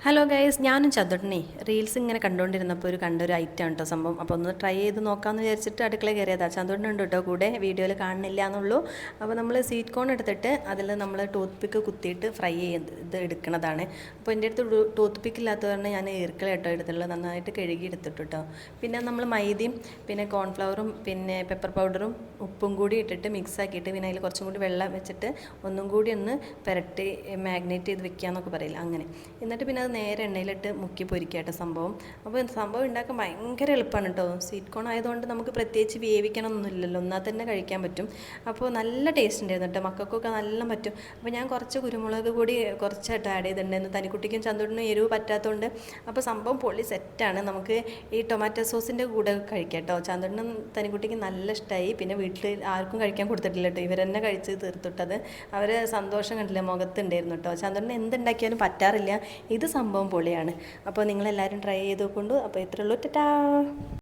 Hello guys, ഞാനും ചതുട്ടനെ reels ഇങ്ങനെ കണ്ടുകൊണ്ടിരുന്നപ്പോൾ കണ്ടൊരു ഐറ്റം ആണ് കേട്ടോ സംഭവം. അപ്പോൾ ഒന്ന് ട്രൈ ചെയ്ത് നോക്കാമെന്ന് വിചാരിച്ചിട്ട് അടുക്കള കയറിയതാണ്. ചതുട്ടനുണ്ട് കേട്ടോ കൂടെ, വീഡിയോയിൽ കാണുന്നില്ല എന്നുള്ളൂ. അപ്പോൾ നമ്മൾ സ്വീറ്റ് കോൺ എടുത്തിട്ട് അതിൽ നമ്മൾ ടൂത്ത് പിക്ക് കുത്തിയിട്ട് ഫ്രൈ ചെയ്ത് എടുക്കുന്നതാണ്. അപ്പോൾ എൻ്റെ അടുത്ത് ടൂത്ത് പിക്ക് ഇല്ലാത്തത് കാരണം ഞാൻ ഈർക്കള കേട്ടോ എടുത്തുള്ളത്, നന്നായിട്ട് കഴുകി എടുത്തിട്ട് കേട്ടോ. പിന്നെ നമ്മൾ മൈദയും പിന്നെ കോൺഫ്ലവറും പിന്നെ പെപ്പർ പൗഡറും ഉപ്പും കൂടി ഇട്ടിട്ട് മിക്സ് ആക്കിയിട്ട് പിന്നെ അതിൽ കുറച്ചും കൂടി വെള്ളം വെച്ചിട്ട് ഒന്നും കൂടി ഒന്ന് പുരട്ടി മാഗ്നേറ്റ് ചെയ്ത് വെക്കുക എന്നൊക്കെ പറയില്ല, അങ്ങനെ. എന്നിട്ട് പിന്നെ അത് നേരെ എണ്ണയിലിട്ട് മുക്കി പൊരിക്കട്ടെ സംഭവം. അപ്പോൾ സംഭവം ഉണ്ടാക്കാൻ ഭയങ്കര എളുപ്പമാണ് കേട്ടോ. സ്വീറ്റ് കോൺ ആയതുകൊണ്ട് നമുക്ക് പ്രത്യേകിച്ച് വേവിക്കണമൊന്നുമില്ലല്ലോ, എന്നാൽ തന്നെ കഴിക്കാൻ പറ്റും. അപ്പോൾ നല്ല ടേസ്റ്റ് ഉണ്ടായിരുന്നു കേട്ടോ, മക്കൾക്കൊക്കെ നല്ല പറ്റും. അപ്പോൾ ഞാൻ കുറച്ച് കുരുമുളക് കൂടി കുറച്ചായിട്ട് ആഡ് ചെയ്തിട്ടുണ്ടായിരുന്നു. തനിക്കുട്ടിക്കും ചന്തുട്ടിനും എരിവ് പറ്റാത്തതുകൊണ്ട്. അപ്പോൾ സംഭവം പൊള്ളി സെറ്റാണ്. നമുക്ക് ഈ ടൊമാറ്റോ സോസിൻ്റെ കൂടെ കഴിക്കാം കേട്ടോ. ചന്തുട്ടിനും തനിക്കുട്ടിക്കും നല്ല ഇഷ്ടമായി. പിന്നെ വീട്ടിൽ ആർക്കും കഴിക്കാൻ കൊടുത്തിട്ടില്ല കേട്ടോ, ഇവരെന്നെ കഴിച്ച് തീർത്തിട്ടത്. അവർ സന്തോഷം കണ്ടില്ല മുഖത്തുണ്ടായിരുന്നു കേട്ടോ. ചന്തുട്ടിന് എന്തുണ്ടാക്കിയാലും പറ്റാറില്ല, ഇത് സംഭവം പൊളിയാണ്. അപ്പോൾ നിങ്ങളെല്ലാവരും ട്രൈ ചെയ്ത് നോക്കൊണ്ടു. അപ്പോൾ ഇത്രയുള്ളൂ, ടാറ്റാ.